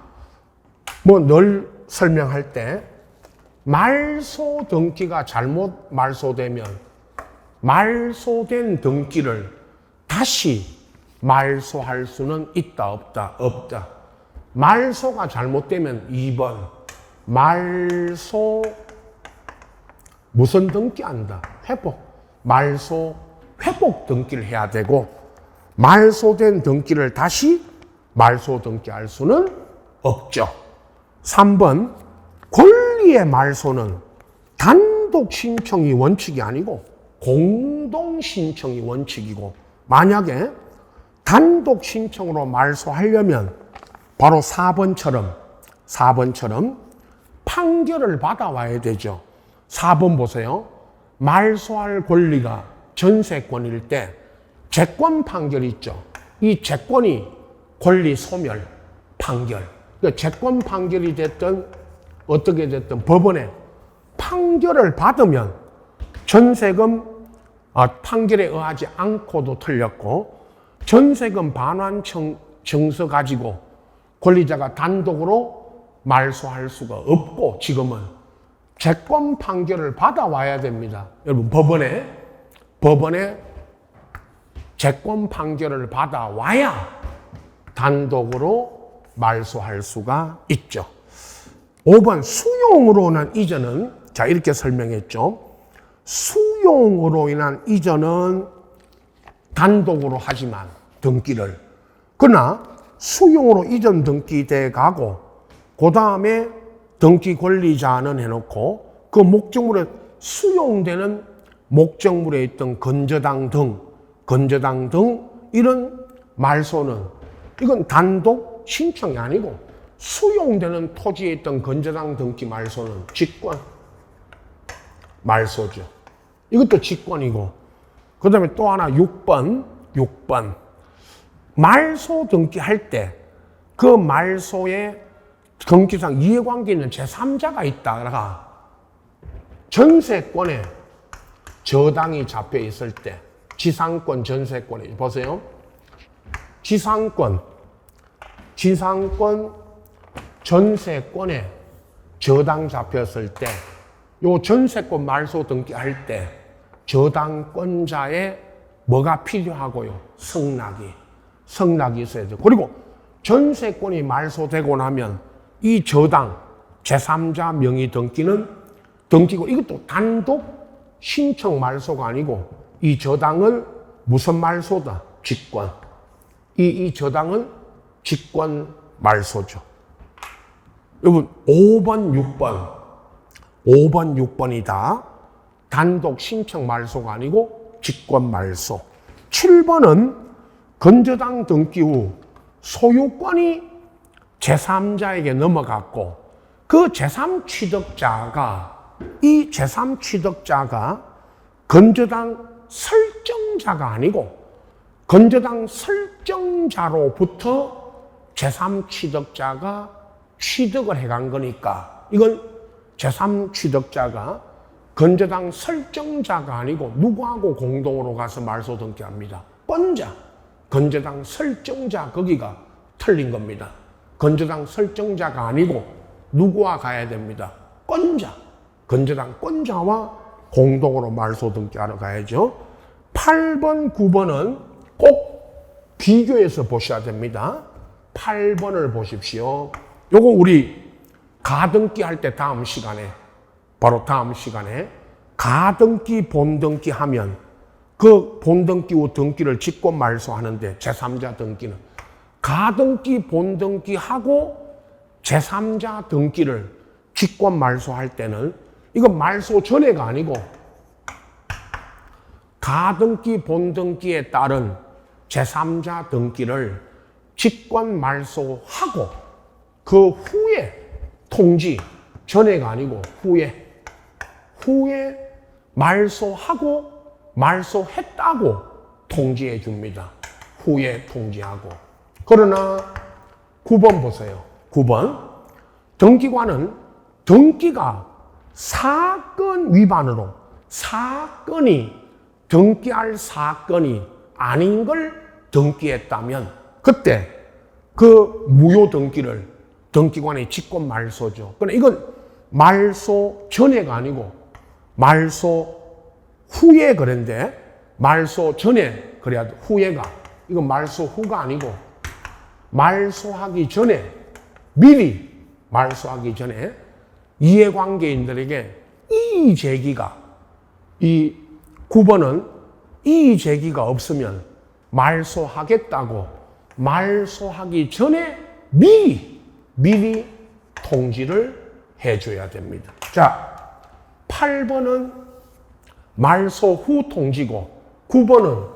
뭐 늘 설명할 때 말소 등기가 잘못 말소되면 말소된 등기를 다시 말소할 수는 있다 없다? 없다. 말소가 잘못되면 2번 말소 무슨 등기한다? 말소 회복 등기를 해야 되고, 말소된 등기를 다시 말소 등기할 수는 없죠. 3번 권리의 말소는 단독 신청이 원칙이 아니고 공동 신청이 원칙이고, 만약에 단독 신청으로 말소하려면 바로 4번처럼 판결을 받아와야 되죠. 4번 보세요. 말소할 권리가 전세권일 때 재권 판결이 있죠. 이 재권이 권리 소멸 판결. 그러니까 재권 판결이 됐든 어떻게 됐든 법원에 판결을 받으면 전세금 판결에 의하지 않고도 틀렸고, 전세금 반환 청서 가지고 권리자가 단독으로 말소할 수가 없고, 지금은 재권 판결을 받아와야 됩니다. 여러분, 법원에 재권 판결을 받아와야 단독으로 말소할 수가 있죠. 5번 수용으로 인한 이전은, 자, 이렇게 설명했죠. 수용으로 인한 이전은 단독으로 하지만 등기를, 그러나 수용으로 이전 등기돼 가고 그 다음에 등기 권리자는 해놓고 그 목적물에 수용되는 목적물에 있던 건저당 등 이런 말소는, 이건 단독 신청이 아니고 수용되는 토지에 있던 건저당 등기 말소는 직권 말소죠. 이것도 직권이고, 그 다음에 또 하나 6번 말소 등기할 때 그 말소에 등기상 이해관계 있는 제3자가 있다가 전세권에 저당이 잡혀 있을 때, 지상권 전세권에 보세요. 지상권 전세권에 저당 잡혔을 때, 요 전세권 말소 등기할 때 저당권자의 뭐가 필요하고요? 성락이 있어야죠. 그리고 전세권이 말소되고 나면 이 저당, 제3자 명의 등기는 등기고 이것도 단독 신청 말소가 아니고 이 저당은 무슨 말소다? 직권. 이 저당은 직권 말소죠. 여러분 5번, 6번이다. 단독 신청 말소가 아니고 직권 말소. 7번은 건저당 등기 후 소유권이 제3자에게 넘어갔고 그 제3취득자가 이 제3취득자가 건저당 설정자가 아니고 건저당 설정자로부터 제3취득자가 취득을 해간 거니까 이건 제3취득자가 건저당 설정자가 아니고 누구하고 공동으로 가서 말소 등기합니다. 권자, 건저당 설정자 거기가 틀린 겁니다. 건저당 설정자가 아니고 누구와 가야 됩니다. 권자, 건저당 권자와 공동으로 말소 등기하러 가야죠. 8번, 9번은 꼭 비교해서 보셔야 됩니다. 8번을 보십시오. 요거 우리 가등기 할 때 다음 시간에 가등기, 본등기 하면 그 본등기 후 등기를 직권 말소하는데 제3자 등기는 가등기, 본등기 하고 제3자 등기를 직권 말소할 때는 이건 말소 전에가 아니고 가등기, 본등기에 따른 제3자 등기를 직권 말소하고 그 후에 통지, 전에가 아니고 후에 말소하고 말소했다고 통지해 줍니다. 후에 통지하고. 그러나 9번 보세요. 9번. 등기관은 등기가 사건 위반으로 등기할 사건이 아닌 걸 등기했다면 그때 그 무효 등기를 등기관의 직권 말소죠. 그러니까 이건 말소 전에가 아니고 말소 후에 그런데 말소 전에 그래야 후에가 이건 말소 후가 아니고 말소하기 전에 미리 말소하기 전에 이해관계인들에게 이의 제기가 이 9번은 이의 제기가 없으면 말소하겠다고 말소하기 전에 미리 통지를 해줘야 됩니다. 자, 8번은 말소 후 통지고 9번은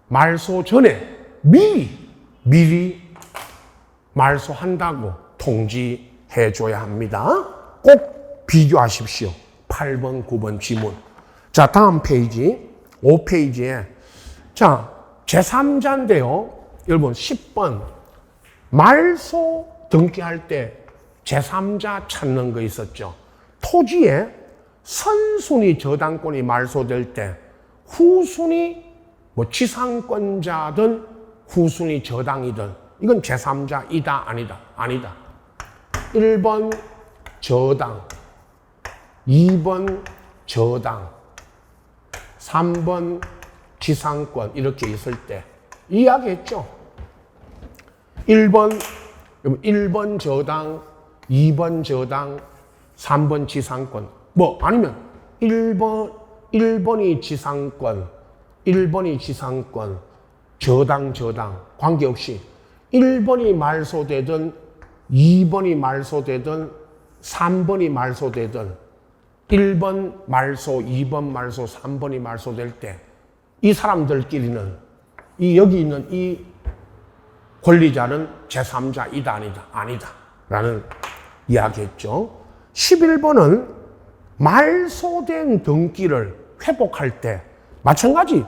말소 전에 미리 말소한다고 통지해줘야 합니다. 꼭 비교하십시오. 8번, 9번 지문. 자, 다음 페이지 5페이지에 자, 제3자인데요. 여러분 10번 말소 등기할 때 제3자 찾는 거 있었죠. 토지에 선순위 저당권이 말소될 때 후순위 지상권자든 후순위 저당이든 이건 제3자이다 아니다. 1번 저당, 2번 저당, 3번 지상권 이렇게 있을 때 이야기했죠. 1번 저당, 2번 저당, 3번 지상권. 아니면 1번이 지상권, 1번이 지상권, 저당 관계없이 1번이 말소되든 2번이 말소되든 3번이 말소되든 1번 말소, 2번 말소, 3번이 말소될 때 이 사람들끼리는 여기 있는 이 권리자는 제3자이다 아니다 라는 이야기했죠. 11번은 말소된 등기를 회복할 때 마찬가지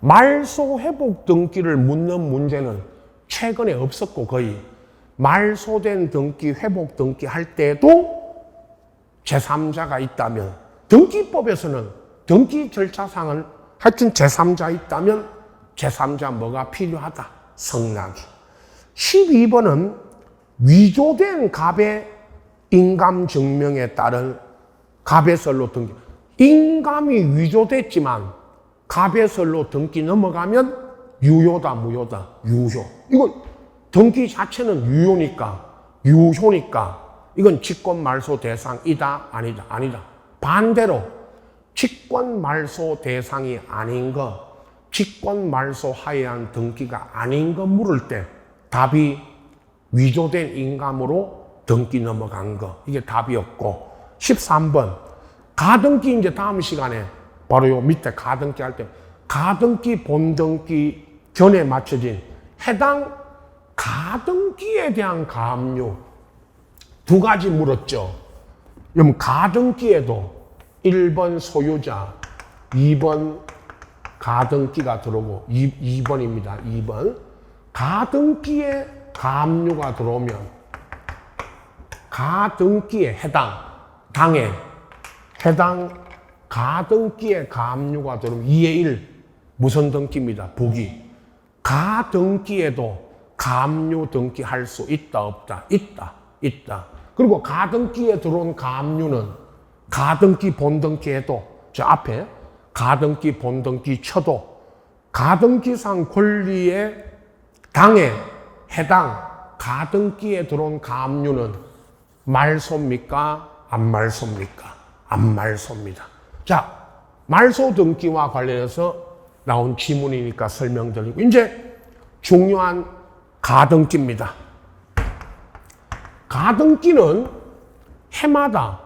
말소 회복 등기를 묻는 문제는 최근에 없었고 거의 말소된 등기 회복 등기 할 때도 제3자가 있다면 등기법에서는 등기 절차상은 하여튼 제3자 있다면 제3자 뭐가 필요하다? 성락이. 12번은 위조된 갑의 인감 증명에 따른 갑의설로 등기. 인감이 위조됐지만 갑의설로 등기 넘어가면 유효다 무효다? 유효. 이건 등기 자체는 유효니까 이건 직권 말소 대상이다, 아니다, 아니다. 반대로 직권 말소 대상이 아닌 거, 직권 말소 하에한 등기가 아닌 거 물을 때 답이 위조된 인감으로 등기 넘어간 거. 이게 답이었고, 13번 가등기. 이제 다음 시간에 바로 요 밑에 가등기 할 때 가등기, 본등기 견해에 맞춰진 해당 가등기에 대한 가압류 두 가지 물었죠. 그럼 가등기에도 1번 소유자, 2번 가등기가 들어오고 2번입니다. 2번. 가등기에 가압류가 들어오면 가등기에 당에 해당 가등기에 가압류가 들어오면 2의 1 무선 등기입니다. 부기. 가등기에도 가압류 등기할 수 있다, 없다? 있다. 그리고 가등기에 들어온 가압류는 가등기, 본등기에도 저 앞에 가등기, 본등기 쳐도 가등기상 권리의 당에 해당 가등기에 들어온 가압류는 말소입니까? 안 말소입니까? 안 말소입니다. 자, 말소 등기와 관련해서 나온 지문이니까 설명드리고 이제 중요한 가등기입니다. 가등기는 해마다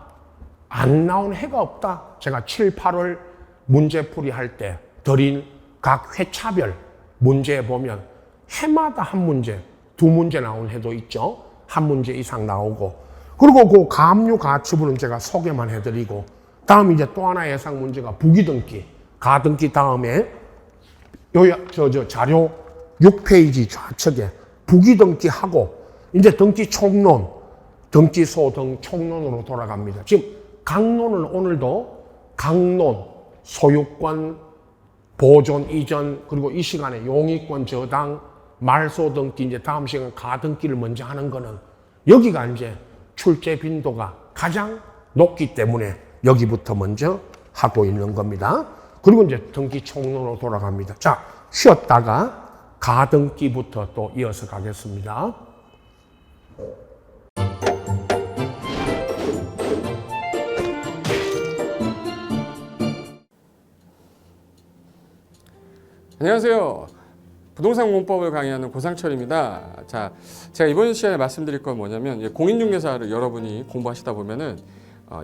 안 나온 해가 없다. 제가 7, 8월 문제풀이 할 때 드린 각 회차별 문제에 보면 해마다 한 문제, 두 문제 나온 해도 있죠. 한 문제 이상 나오고. 그리고 그 가압류 가처분은 제가 소개만 해드리고, 다음 이제 또 하나의 예상 문제가 부기등기. 가등기 다음에 자료 6페이지 좌측에 부기등기하고 이제 등기 총론, 등기소 등 총론으로 돌아갑니다. 지금 강론은 오늘도 강론, 소유권, 보존, 이전, 그리고 이 시간에 용의권, 저당, 말소 등기, 이제 다음 시간 가등기를 먼저 하는 거는 여기가 이제 출제 빈도가 가장 높기 때문에 여기부터 먼저 하고 있는 겁니다. 그리고 이제 등기 총론으로 돌아갑니다. 자, 쉬었다가 가등기부터 또 이어서 가겠습니다. 안녕하세요. 부동산 공법을 강의하는 고상철입니다. 자, 제가 이번 시간에 말씀드릴 건 뭐냐면 공인중개사를 여러분이 공부하시다 보면은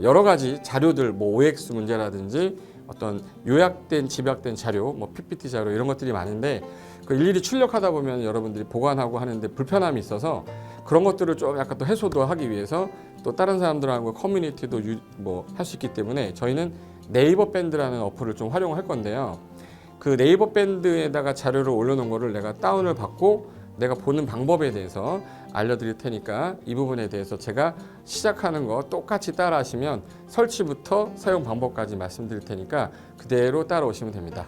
여러 가지 자료들, 뭐 OX 문제라든지 어떤 요약된, 집약된 자료, 뭐 PPT 자료 이런 것들이 많은데 그 일일이 출력하다 보면 여러분들이 보관하고 하는데 불편함이 있어서 그런 것들을 좀 약간 또 해소도 하기 위해서 또 다른 사람들하고 커뮤니티도 뭐 할 수 있기 때문에 저희는 네이버 밴드라는 어플을 좀 활용할 건데요. 그 네이버 밴드에다가 자료를 올려놓은 거를 내가 다운을 받고 내가 보는 방법에 대해서 알려드릴 테니까 이 부분에 대해서 제가 시작하는 거 똑같이 따라 하시면 설치부터 사용 방법까지 말씀드릴 테니까 그대로 따라오시면 됩니다.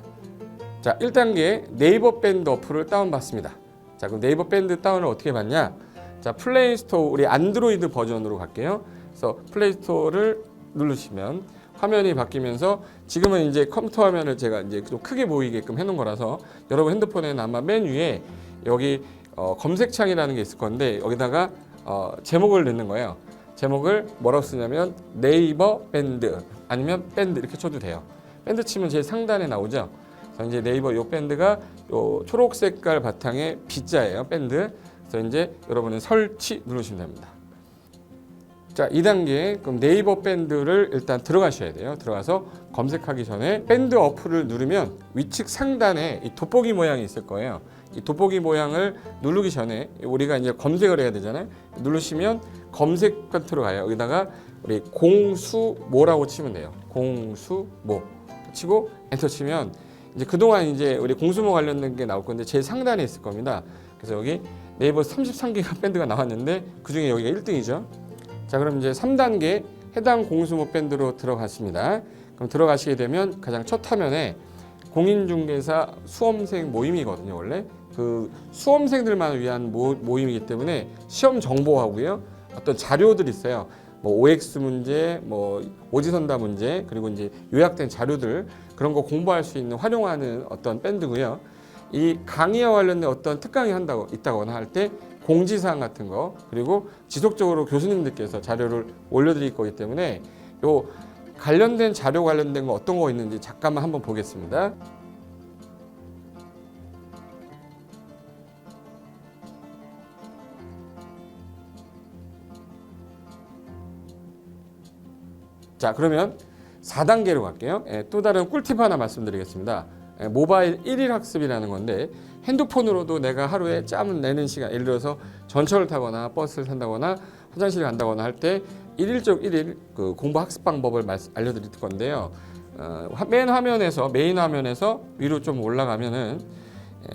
자, 1단계 네이버 밴드 어플을 다운받습니다. 자, 그럼 네이버 밴드 다운을 어떻게 받냐? 자, 플레이스토어, 우리 안드로이드 버전으로 갈게요. 그래서 플레이스토어를 누르시면 화면이 바뀌면서 지금은 이제 컴퓨터 화면을 제가 이제 좀 크게 보이게끔 해놓은 거라서 여러분 핸드폰에는 아마 맨 위에 여기 검색창이라는 게 있을 건데 여기다가 제목을 넣는 거예요. 제목을 뭐라고 쓰냐면 네이버 밴드 아니면 밴드 이렇게 쳐도 돼요. 밴드 치면 제일 상단에 나오죠. 그래서 이제 네이버 요 밴드가 요 초록 색깔 바탕에 B자예요. 밴드. 그래서 이제 여러분은 설치 누르시면 됩니다. 자, 2단계 그럼 네이버 밴드를 일단 들어가셔야 돼요. 들어가서 검색하기 전에 밴드 어플을 누르면 위측 상단에 이 돋보기 모양이 있을 거예요. 이 돋보기 모양을 누르기 전에 우리가 이제 검색을 해야 되잖아요. 누르시면 검색 컨트롤 가요. 여기다가 우리 공수모라고 치면 돼요. 공수모 치고 엔터 치면 이제 그동안 이제 우리 공수모 관련된 게 나올 건데 제일 상단에 있을 겁니다. 그래서 여기 네이버 33개가 밴드가 나왔는데 그중에 여기가 1등이죠. 자, 그럼 이제 3단계 해당 공수모 밴드로 들어갔습니다. 그럼 들어가시게 되면 가장 첫 화면에 공인중개사 수험생 모임이거든요. 원래 그 수험생들만 위한 모임이기 때문에 시험 정보하고요. 어떤 자료들이 있어요. 뭐 OX 문제, 뭐 오지선다 문제, 그리고 이제 요약된 자료들 그런 거 공부할 수 있는 활용하는 어떤 밴드고요. 이 강의와 관련된 어떤 특강이 있다거나 할 때 공지사항 같은 거, 그리고 지속적으로 교수님들께서 자료를 올려드릴 거기 때문에 요 관련된 자료 관련된 거 어떤 거 있는지 잠깐만 한번 보겠습니다. 자, 그러면 4단계로 갈게요. 또 다른 꿀팁 하나 말씀드리겠습니다. 모바일 1일 학습이라는 건데 핸드폰으로도 내가 하루에 짬을 내는 시간, 예를 들어서 전철을 타거나 버스를 탄다거나 화장실을 간다거나 할 때 1일 그 공부 학습 방법을 알려드릴 건데요. 메인 화면에서 위로 좀 올라가면은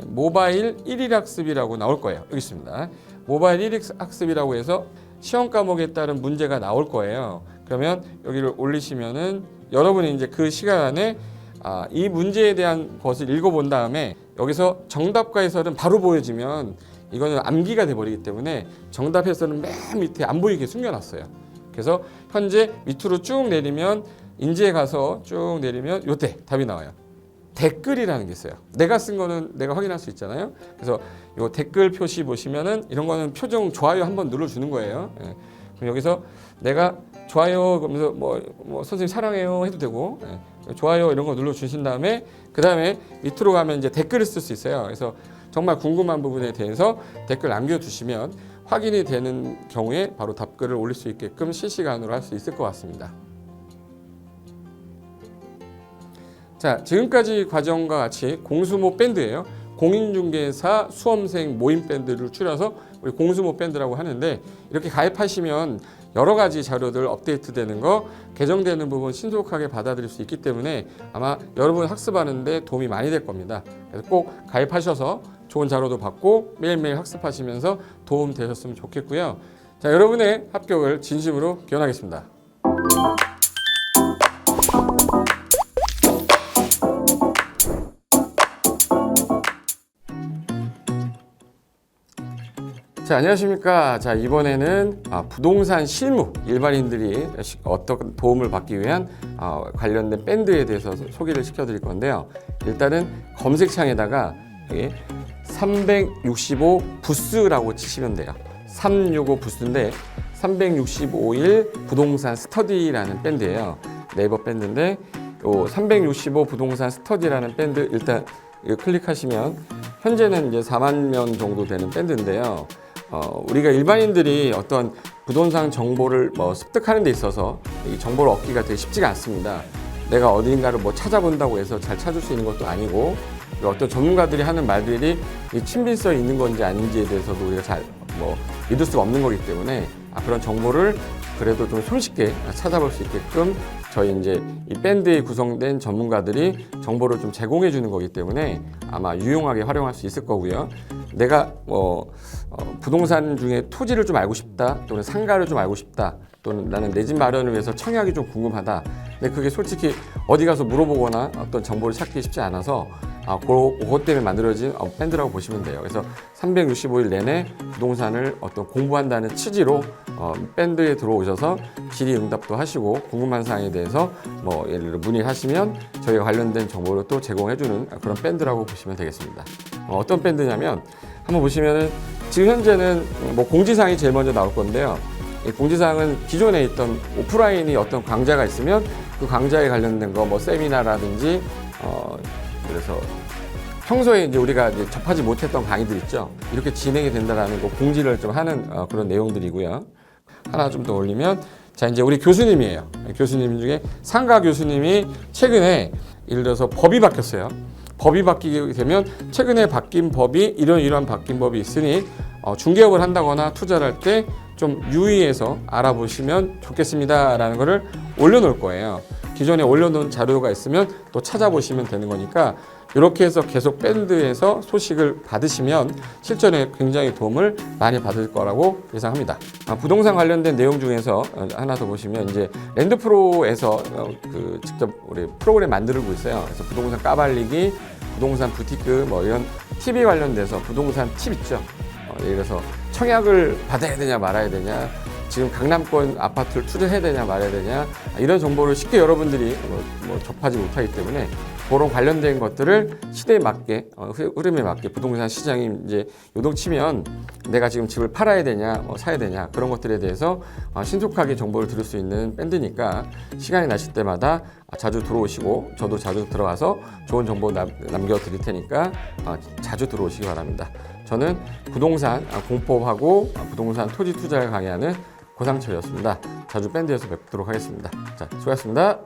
모바일 1일 학습이라고 나올 거예요. 여기 있습니다. 모바일 1일 학습이라고 해서 시험 과목에 따른 문제가 나올 거예요. 그러면 여기를 올리시면은 여러분이 이제 그 시간 안에 이 문제에 대한 것을 읽어본 다음에 여기서 정답과 해설은 바로 보여지면 이거는 암기가 돼버리기 때문에 정답 해설은 맨 밑에 안 보이게 숨겨놨어요. 그래서 현재 밑으로 쭉 내리면 인지에 가서 쭉 내리면 요때 답이 나와요. 댓글이라는 게 있어요. 내가 쓴 거는 내가 확인할 수 있잖아요. 그래서 요 댓글 표시 보시면은 이런 거는 표정 좋아요 한번 눌러주는 거예요. 그럼 여기서 내가 좋아요 그러면서 뭐 선생님 사랑해요 해도 되고 좋아요 이런 거 눌러주신 다음에 그 다음에 밑으로 가면 이제 댓글을 쓸 수 있어요. 그래서 정말 궁금한 부분에 대해서 댓글 남겨주시면 확인이 되는 경우에 바로 답글을 올릴 수 있게끔 실시간으로 할 수 있을 것 같습니다. 자, 지금까지 과정과 같이 공수모 밴드예요. 공인중개사 수험생 모임 밴드를 줄여서 우리 공수모 밴드라고 하는데 이렇게 가입하시면 여러 가지 자료들 업데이트되는 거, 개정되는 부분 신속하게 받아들일 수 있기 때문에 아마 여러분 학습하는데 도움이 많이 될 겁니다. 그래서 꼭 가입하셔서 좋은 자료도 받고 매일매일 학습하시면서 도움 되셨으면 좋겠고요. 자, 여러분의 합격을 진심으로 기원하겠습니다. 자, 안녕하십니까. 자, 이번에는 부동산 실무, 일반인들이 어떤 도움을 받기 위한 관련된 밴드에 대해서 소개를 시켜드릴 건데요. 일단은 검색창에다가 365 부스라고 치시면 돼요. 365 부스인데 365일 부동산 스터디라는 밴드예요. 네이버 밴드인데 요 365 부동산 스터디라는 밴드 일단 이거 클릭하시면 현재는 이제 4만 명 정도 되는 밴드인데요. 우리가 일반인들이 어떤 부동산 정보를 습득하는 데 있어서 이 정보를 얻기가 되게 쉽지가 않습니다. 내가 어딘가를 찾아본다고 해서 잘 찾을 수 있는 것도 아니고 어떤 전문가들이 하는 말들이 이 친밀성이 있는 건지 아닌지에 대해서도 우리가 잘 믿을 수가 없는 거기 때문에 그런 정보를 그래도 좀 손쉽게 찾아볼 수 있게끔 저희 이제 이 밴드에 구성된 전문가들이 정보를 좀 제공해 주는 거기 때문에 아마 유용하게 활용할 수 있을 거고요. 내가 부동산 중에 토지를 좀 알고 싶다, 또는 상가를 좀 알고 싶다, 또는 나는 내 집 마련을 위해서 청약이 좀 궁금하다. 근데 그게 솔직히 어디 가서 물어보거나 어떤 정보를 찾기 쉽지 않아서 그것 때문에 만들어진 밴드라고 보시면 돼요. 그래서 365일 내내 부동산을 어떤 공부한다는 취지로 밴드에 들어오셔서 질의응답도 하시고 궁금한 사항에 대해서 예를 들어 문의하시면 저희가 관련된 정보를 또 제공해주는 그런 밴드라고 보시면 되겠습니다. 어떤 밴드냐면 한번 보시면은 지금 현재는 공지사항이 제일 먼저 나올 건데요. 이 공지사항은 기존에 있던 오프라인이 어떤 강좌가 있으면 그 강좌에 관련된 거 세미나라든지 그래서 평소에 이제 우리가 이제 접하지 못했던 강의들 있죠. 이렇게 진행이 된다라는 거 공지를 좀 하는 그런 내용들이고요. 하나 좀 더 올리면 자, 이제 우리 교수님이에요. 교수님 중에 상가 교수님이 최근에 예를 들어서 법이 바뀌었어요. 법이 바뀌게 되면 최근에 바뀐 법이 이러한 바뀐 법이 있으니 중개업을 한다거나 투자를 할 때 좀 유의해서 알아보시면 좋겠습니다라는 거를 올려놓을 거예요. 기존에 올려놓은 자료가 있으면 또 찾아보시면 되는 거니까 이렇게 해서 계속 밴드에서 소식을 받으시면 실전에 굉장히 도움을 많이 받을 거라고 예상합니다. 부동산 관련된 내용 중에서 하나 더 보시면 이제 랜드프로에서 직접 우리 프로그램 만들고 있어요. 그래서 부동산 까발리기, 부동산 부티크 이런 TV 관련돼서 부동산 팁 있죠. 예를 들어서 청약을 받아야 되냐 말아야 되냐, 지금 강남권 아파트를 투자해야 되냐 말아야 되냐, 이런 정보를 쉽게 여러분들이 접하지 못하기 때문에 그런 관련된 것들을 시대에 맞게 흐름에 맞게 부동산 시장이 이제 요동치면 내가 지금 집을 팔아야 되냐 사야 되냐 그런 것들에 대해서 신속하게 정보를 들을 수 있는 밴드니까 시간이 나실 때마다 자주 들어오시고 저도 자주 들어와서 좋은 정보 남겨드릴 테니까 자주 들어오시기 바랍니다. 저는 부동산 공법하고 부동산 토지 투자를 강의하는 고상철이었습니다. 자주 밴드에서 뵙도록 하겠습니다. 자, 수고하셨습니다.